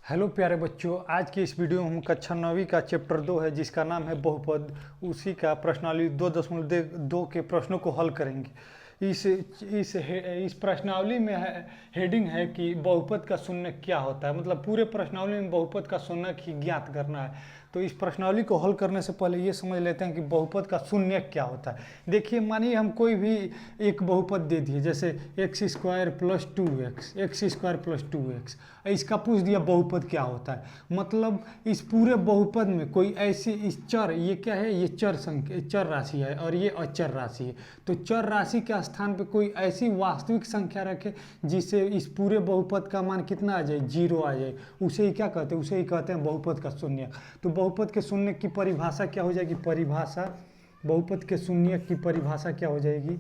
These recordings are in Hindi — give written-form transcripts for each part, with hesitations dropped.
हेलो प्यारे बच्चों, आज की इस वीडियो में हम कक्षा 9वीं का चैप्टर 2 है जिसका नाम है बहुपद। उसी का प्रश्नावली 2.2 के प्रश्नों को हल करेंगे। इस प्रश्नावली में हेडिंग है कि बहुपद का शून्य क्या होता है। मतलब पूरे प्रश्नावली में बहुपद का शून्य ही ज्ञात करना है। तो इस प्रश्नावली को हल करने से पहले ये समझ लेते हैं कि बहुपद का शून्य क्या होता है। देखिए, मानिए हम कोई भी एक बहुपद दे दिए, जैसे x square plus 2x, x square plus 2x। इसका पूछ दिया बहुपद क्या होता है। मतलब इस पूरे बहुपद में कोई ऐसी इस चर, ये क्या है, ये चर संख्या, चर राशि है और ये अचर राशि है। तो चर राशि के स्थान पे कोई ऐसी वास्तविक संख्या रखे जिससे इस पूरे बहुपद का मान कितना आ जाए, 0 आ जाए। उसे ही क्या कहते हैं, उसे ही कहते हैं बहुपद का शून्य। तो बहुपद के शून्य की परिभाषा क्या हो जाएगी, बहुपद के शून्य की परिभाषा क्या हो जाएगी,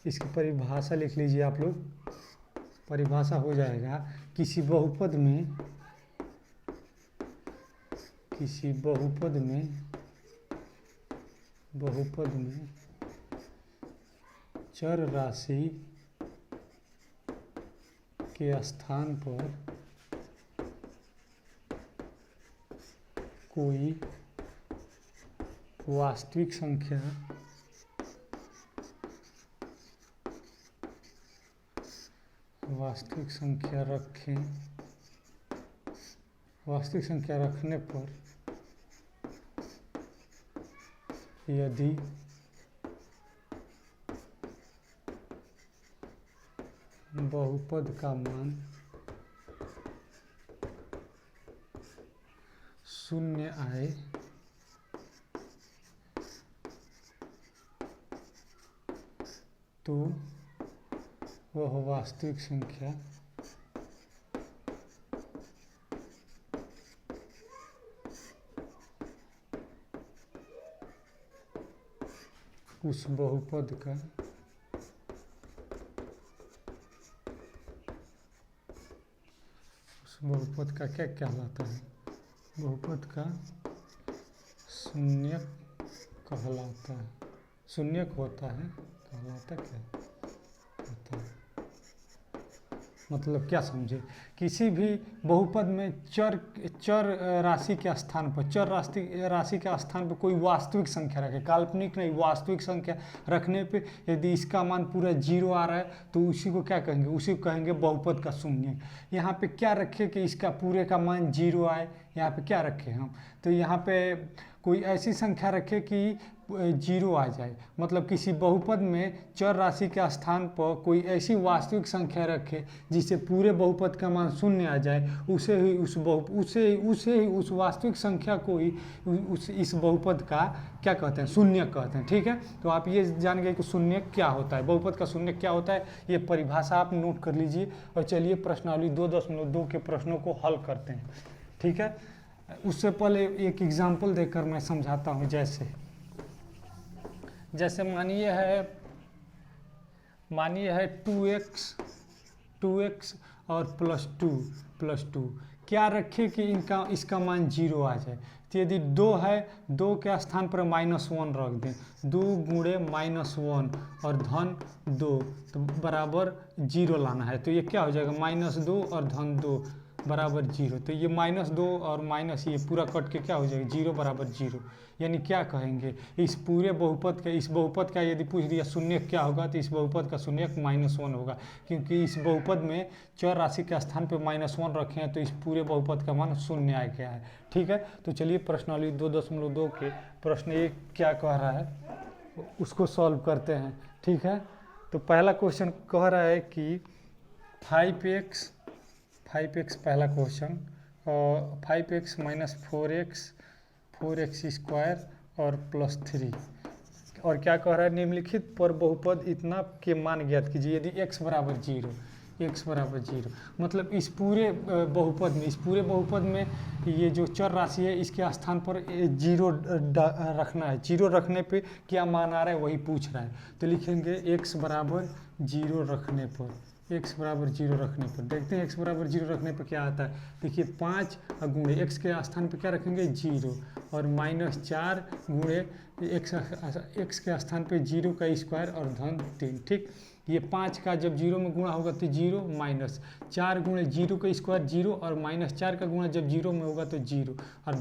इसकी परिभाषा लिख लीजिए आप लोग। परिभाषा हो जाएगा किसी बहुपद में चर राशि के स्थान पर कोई वास्तविक संख्या रखने पर यदि बहुपद का मान शून्य आए तो वह वास्तविक संख्या उस बहुपद का क्या कहलाता है, बहुपद का शून्यक कहलाता है। शून्यक होता है, कहलाता क्या होता है, मतलब क्या समझे। किसी भी बहुपद में चर राशि के स्थान पर, राशि के स्थान पर कोई वास्तविक संख्या रखे, काल्पनिक नहीं, वास्तविक संख्या रखने पे यदि इसका मान पूरा 0 आ रहा है तो उसी को क्या कहेंगे, उसी को कहेंगे बहुपद का शून्य। यहाँ पे क्या रखे कि इसका पूरे का मान 0 आए, यहाँ पे क्या रखे हम, तो यहाँ पे कोई ऐसी संख्या रखे कि 0 आ जाए। मतलब किसी बहुपद में चर राशि के स्थान पर कोई ऐसी वास्तविक संख्या रखे जिससे पूरे बहुपद का मान 0 आ जाए, उसे ही उस वास्तविक संख्या को ही इस बहुपद का क्या कहते हैं, शून्य कहते हैं। ठीक है, तो आप ये जान गए कि शून्य क्या होता है, बहुपद का शून्य क्या होता है। ये परिभाषा आप नोट कर लीजिए और चलिए प्रश्नावली 2.2 के प्रश्नों को हल करते हैं। ठीक है, उससे पहले एक एग्जाम्पल देकर मैं समझाता हूँ। जैसे मानिए है 2x और प्लस टू क्या रखे कि इसका मान 0 आ जाए। तो यदि 2 है, 2 के स्थान पर -1 रख दें, 2 गुणे -1 और धन 2 तो बराबर 0 लाना है। तो ये क्या हो जाएगा, -2 और धन 2 बराबर 0। तो ये -2 और माइनस ये पूरा कट के क्या हो जाएगा, 0 बराबर 0। यानी क्या कहेंगे, इस बहुपद का यदि पूछ दिया शून्य क्या होगा, तो इस बहुपद का शून्य -1 होगा, क्योंकि इस बहुपद में चर राशि के स्थान पे -1 रखे हैं तो इस पूरे बहुपद का मान 0 आ गया है। ठीक है, तो चलिए प्रश्नावली 2.2 के प्रश्न एक क्या कह रहा है उसको सॉल्व करते हैं। ठीक है, तो पहला क्वेश्चन कह रहा है कि 5x पहला क्वेश्चन, और 5x - 4x स्क्वायर और +3, और क्या कह रहा है, निम्नलिखित पर बहुपद इतना के मान ज्ञात कीजिए यदि x बराबर 0। मतलब इस पूरे बहुपद में ये जो चर राशि है इसके स्थान पर 0 रखना है। 0 रखने पे क्या मान आ रहा है वही पूछ रहा है। तो लिखेंगे x बराबर 0 रखने पर, देखते हैं x बराबर 0 रखने पर क्या आता है। देखिए 5 गुणे x के स्थान पर क्या रखेंगे, 0, और -4 गुणे x के स्थान पे 0 का स्क्वायर और धन 3। ठीक, ये 5 का जब 0 में गुणा होगा तो 0 माइनस 4 गुणे 0 का स्क्वायर 0 और माइनस 4 का गुणा जब 0 में होगा तो 0 और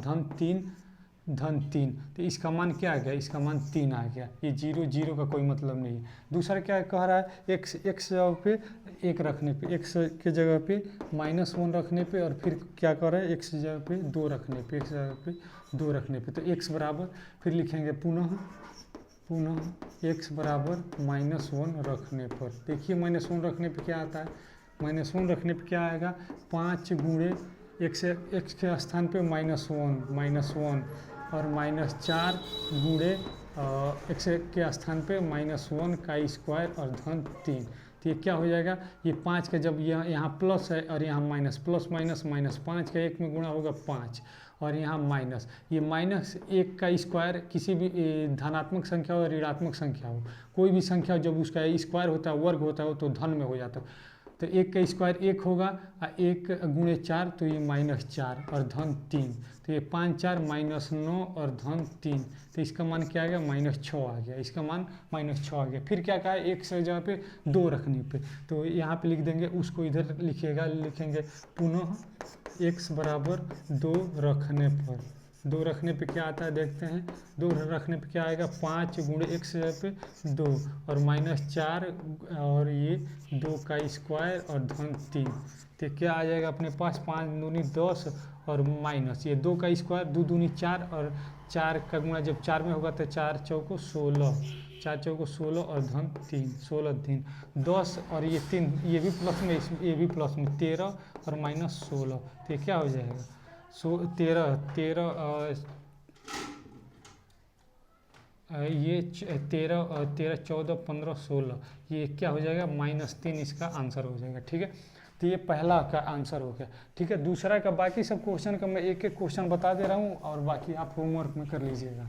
धन 3। तो इसका मान क्या आ गया, इसका मान 3 आ गया। ये 0 0 का कोई मतलब नहीं है। दूसरा क्या कह रहा है, x जगह पे 1 रखने पे, x के जगह पे -1 रखने पे, और फिर क्या कर रहा है, x जगह पे 2 रखने पे, x जगह पे 2 रखने पे। तो x बराबर फिर लिखेंगे पुनः x बराबर -1 रखने पर। देखिए -1 रखने पे क्या आता है, -1 रखने पे क्या आएगा, 5 गुणे x के स्थान पे -1 और -4 गुणे x के स्थान पे -1 का स्क्वायर और धन 3। तो ये क्या हो जाएगा, ये 5 का जब यहाँ प्लस है और यहाँ माइनस, प्लस माइनस माइनस, 5 का 1 में गुणा होगा 5 और यहाँ माइनस, ये -1 का स्क्वायर किसी भी धनात्मक संख्या हो या ऋणात्मक संख्या हो, कोई भी संख्या जब उसका स्क्वायर होता है, वर्ग होता है, तो धन में हो जाता है। तो 1 का स्क्वायर 1 होगा और 1 गुणे 4 तो ये -4 और धन 3। तो ये 5 4 -9 और धन 3। तो इसका मान क्या आ गया, -6 आ गया। इसका मान -6 आ गया। फिर क्या कहा, 1 से जगह पे 2 रखने पे, तो यहाँ पे लिख देंगे, उसको इधर लिखेंगे पुनः x बराबर 2 रखने पर। 2 रखने पे क्या आता है देखते हैं, 2 रखने पे क्या आएगा, 5 गुणे x जगह पे 2 और -4 और ये 2 का स्क्वायर और धन 3। तो क्या आ जाएगा अपने पास, 5 दूनी 10 और माइनस ये 2 का स्क्वायर, 2 दूनी 4 और 4 का गुणा जब 4 में होगा तो 4 चौको 16, 4 चौको 16 और धन 3, 16 3 10 और ये 3, ये भी प्लस में, ये भी प्लस में, 13 और -16। तो क्या हो जाएगा, 13 ये 13 14 15 16, ये क्या हो जाएगा, -3 इसका आंसर हो जाएगा। ठीक है, तो ये पहला का आंसर हो गया। ठीक है, दूसरा का बाकी सब क्वेश्चन का मैं एक एक क्वेश्चन बता दे रहा हूँ और बाकी आप होमवर्क में कर लीजिएगा,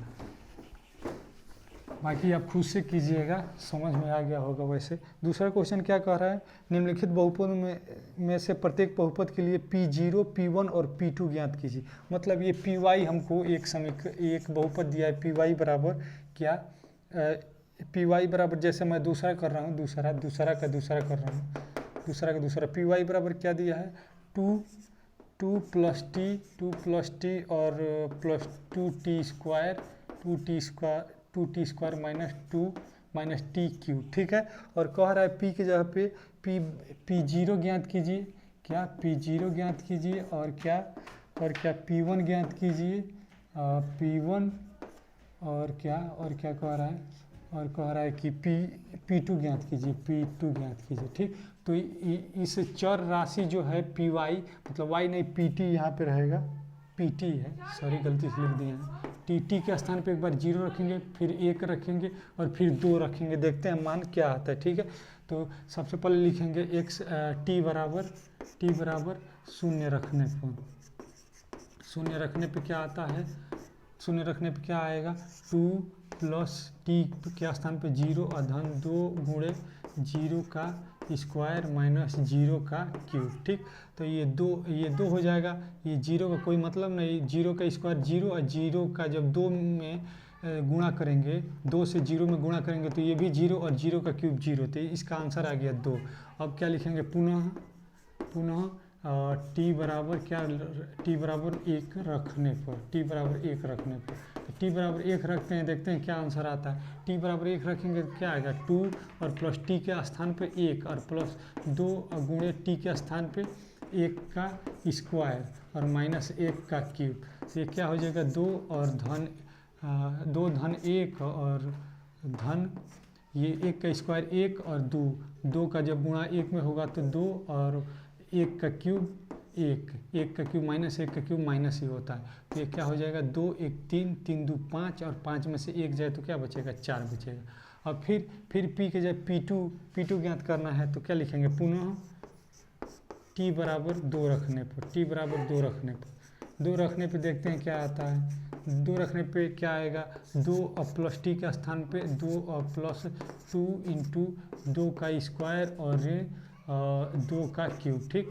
बाकी आप खुद से कीजिएगा, समझ में आ गया होगा। वैसे दूसरा क्वेश्चन क्या कह रहा है, निम्नलिखित बहुपद में से प्रत्येक बहुपद के लिए P0, P1 और P2 ज्ञात कीजिए। मतलब ये Py हमको एक बहुपद दिया है, Py बराबर क्या, Py बराबर, जैसे मैं दूसरा कर रहा हूँ, दूसरा कर रहा हूँ, दूसरा Py बराबर क्या दिया है, 2 प्लस टी और plus 2t square minus T cube. ठीक है, और कह रहा है p की जगह पे P0 ज्ञात कीजिए, क्या P0 ज्ञात कीजिए, और क्या P1 ज्ञात कीजिए, P1 और क्या कह रहा है, और कह रहा है कि P2 ज्ञात कीजिए। ठीक, तो इस चर राशि जो है Py, मतलब y नहीं Pt यहाँ पे रहेगा, Pt है, सॉरी गलती से लिख दिए हैं, टी के स्थान पे एक बार 0 रखेंगे, फिर 1 रखेंगे और फिर 2 रखेंगे, देखते हैं मान क्या आता है। ठीक है, तो सबसे पहले लिखेंगे टी बराबर 0 रखने पर, 0 रखने पे क्या आता है, 0 रखने पे क्या आएगा, 2 प्लस टी के स्थान पे 0 और धन 2 गुणे 0 का स्क्वायर माइनस 0 का क्यूब। ठीक, तो ये दो हो जाएगा, ये 0 का कोई मतलब नहीं, 0 का स्क्वायर 0 और 0 का जब 2 में गुणा करेंगे, 2 से 0 में गुणा करेंगे तो ये भी 0 और 0 का क्यूब 0, तो इसका आंसर आ गया 2। अब क्या लिखेंगे, पुनः टी बराबर क्या, टी बराबर 1 रखने पर, टी बराबर 1 रखते हैं, देखते हैं क्या आंसर आता है। टी बराबर 1 रखेंगे तो क्या आएगा, 2 और प्लस टी के स्थान पे 1 और प्लस 2 गुणे टी के स्थान पे 1 का स्क्वायर और माइनस 1 का क्यूब। तो ये क्या हो जाएगा, 2 और धन 1 और धन ये 1 का स्क्वायर 1 और 2 का जब गुणा 1 में होगा तो 2 और 1 का क्यूब 1 का क्यूब माइनस 1 का क्यूब माइनस ही होता है। तो ये क्या हो जाएगा, 2 1 3 3 2 5 और 5 में से 1 जाए तो क्या बचेगा, 4 बचेगा। और फिर p के जगह P2 ज्ञात करना है, तो क्या लिखेंगे, पुनः t बराबर 2 रखने पर, 2 रखने पे देखते हैं क्या आता है। 2 रखने पे क्या आएगा, 2 और प्लस टी के स्थान पे 2 और प्लस 2 इंटू 2 का स्क्वायर और 2 का क्यूब। ठीक,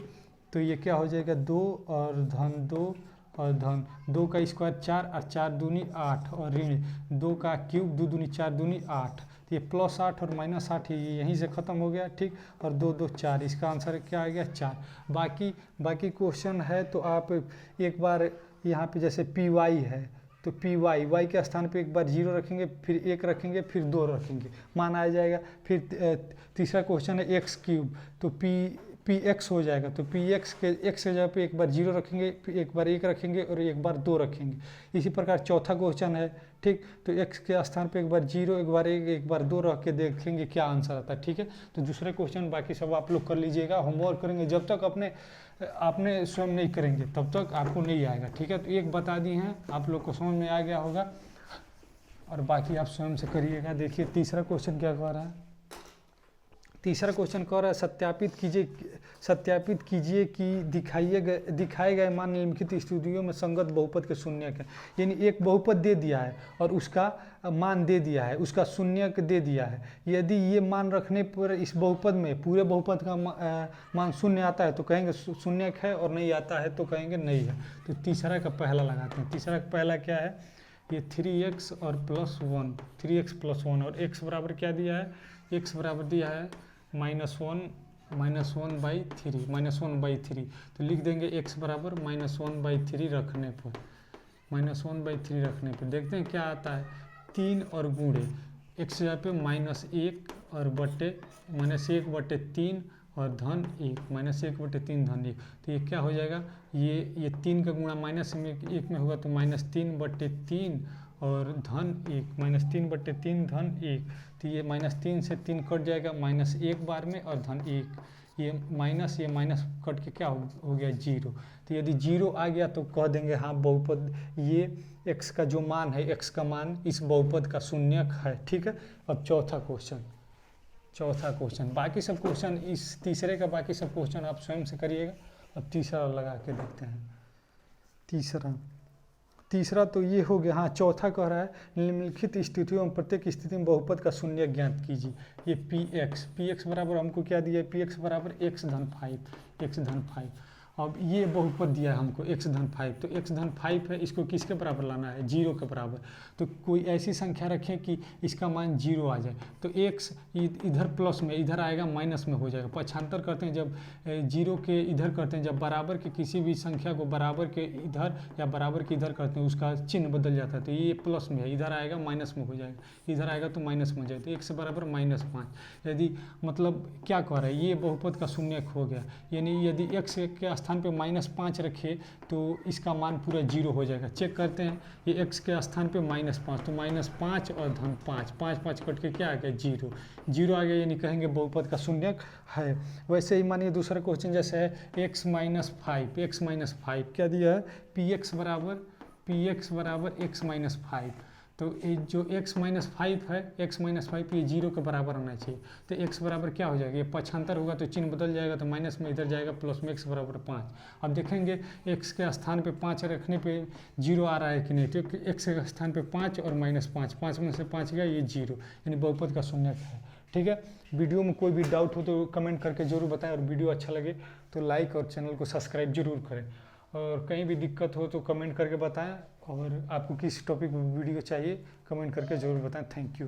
तो ये क्या हो जाएगा, 2 और धन 2 और धन 2 का स्क्वायर 4 और 4 दूनी 8 और ऋण 2 का क्यूब 2 दूनी 4 दूनी 8। तो ये +8 और -8 ये यहीं से ख़त्म हो गया, ठीक। और 2 2 4, इसका आंसर क्या आ गया 4। बाकी क्वेश्चन है तो आप एक बार यहाँ पे जैसे PY है तो PY के स्थान पे एक बार 0 रखेंगे, फिर 1 रखेंगे, फिर 2 रखेंगे, मान आ जाएगा। फिर तीसरा क्वेश्चन है x³ तो PX हो जाएगा, तो PX के x के जगह पे एक बार 0 रखेंगे, फिर एक बार 1 रखेंगे और एक बार 2 रखेंगे। इसी प्रकार चौथा क्वेश्चन है, ठीक। तो x के स्थान पे एक बार 0, एक बार 1, एक बार 2 रख के देखेंगे क्या आंसर आता है, ठीक है। तो दूसरे क्वेश्चन बाकी सब आप लोग कर लीजिएगा, होमवर्क करेंगे। जब तक आपने स्वयं नहीं करेंगे तब तक आपको नहीं आएगा, ठीक है। तो एक बता दिए हैं, आप लोग को समझ में आ गया होगा और बाकी आप स्वयं से करिएगा। देखिए तीसरा क्वेश्चन क्या कह रहा है। तीसरा क्वेश्चन कह रहा है सत्यापित कीजिए कि दिखाए गए मान निम्नलिखित स्थितियों में संगत बहुपद के शून्यक है। यानी एक बहुपद दे दिया है और उसका मान दे दिया है, उसका शून्यक दे दिया है। यदि ये मान रखने पर इस बहुपद में पूरे बहुपद का मान शून्य आता है तो कहेंगे शून्यक है, और नहीं आता है तो कहेंगे नहीं है। तो तीसरा का पहला लगाते हैं। तीसरा का पहला क्या है, ये 3x और +1, 3x + 1 और x बराबर क्या दिया है, x बराबर दिया है -1/3। तो लिख देंगे x बराबर -1/3 रखने पर, -1/3 रखने पर देखते हैं क्या आता है। 3 और गुणे x जगह पे -1 और -1/3 और धन 1, -1/3 धन 1। तो ये क्या हो जाएगा, ये 3 का गुणा -1 में होगा तो -3/3 और धन 1, -3/3 धन 1। तो ये -3 से 3 कट जाएगा -1 बार में और धन 1। ये माइनस कट के क्या हो गया 0। तो यदि 0 आ गया तो कह देंगे हाँ बहुपद, ये x का जो मान है, x का मान इस बहुपद का शून्यक है, ठीक है। अब चौथा क्वेश्चन बाकी सब क्वेश्चन इस तीसरे का बाकी सब क्वेश्चन आप स्वयं से करिएगा। अब तीसरा लगा के देखते हैं। तीसरा तो ये हो गया। हाँ, चौथा कह रहा है निम्नलिखित स्थितियों में प्रत्येक स्थिति में बहुपद का शून्य ज्ञात कीजिए। ये px बराबर हमको क्या दिया है, px बराबर x धन 5। अब ये बहुपद दिया है हमको x धन 5, तो x धन 5 है, इसको किसके बराबर लाना है, 0 के बराबर। तो कोई ऐसी संख्या रखें कि इसका मान 0 आ जाए, तो x इधर प्लस में, इधर आएगा माइनस में हो जाएगा। पक्षांतर करते हैं जब 0 के इधर करते हैं, जब बराबर के किसी भी संख्या को बराबर के इधर या बराबर के इधर करते हैं, उसका चिन्ह बदल जाता है। तो ये प्लस में है, इधर आएगा माइनस में हो जाएगा, इधर आएगा तो माइनस में हो जाएगा। तो x बराबर -5। यदि मतलब क्या कह रहा है, ये बहुपद का शून्यक हो गया। यानी यदि x के स्थान पे -5 रखे तो इसका मान पूरा 0 हो जाएगा। चेक करते हैं, ये x के स्थान पे -5, तो -5 और धन 5, 5 कट के क्या आ गया 0 आ गया, यानी कहेंगे बहुपद का शून्यक है। वैसे ही मानिए दूसरा क्वेश्चन जैसे है x -5 क्या दिया है, px बराबर x -5। तो ये जो x -5 है, x -5 ये 0 के बराबर होना चाहिए। तो x बराबर क्या हो जाएगा, ये पक्षांतर होगा तो चिन्ह बदल जाएगा, तो माइनस में इधर जाएगा, प्लस में x बराबर 5। अब देखेंगे x के स्थान पे 5 रखने पे 0 आ रहा है कि नहीं, तो x के स्थान पे 5 और -5, 5 में से 5 गया, ये 0, यानी बहुपद का शून्यक है, ठीक है। वीडियो में कोई भी डाउट हो तो कमेंट करके जरूर बताएं, और वीडियो अच्छा लगे तो लाइक और चैनल को सब्सक्राइब जरूर करें। और कहीं भी दिक्कत हो तो कमेंट करके बताएं, और आपको किस टॉपिक पर वीडियो चाहिए कमेंट करके ज़रूर बताएं। Thank you.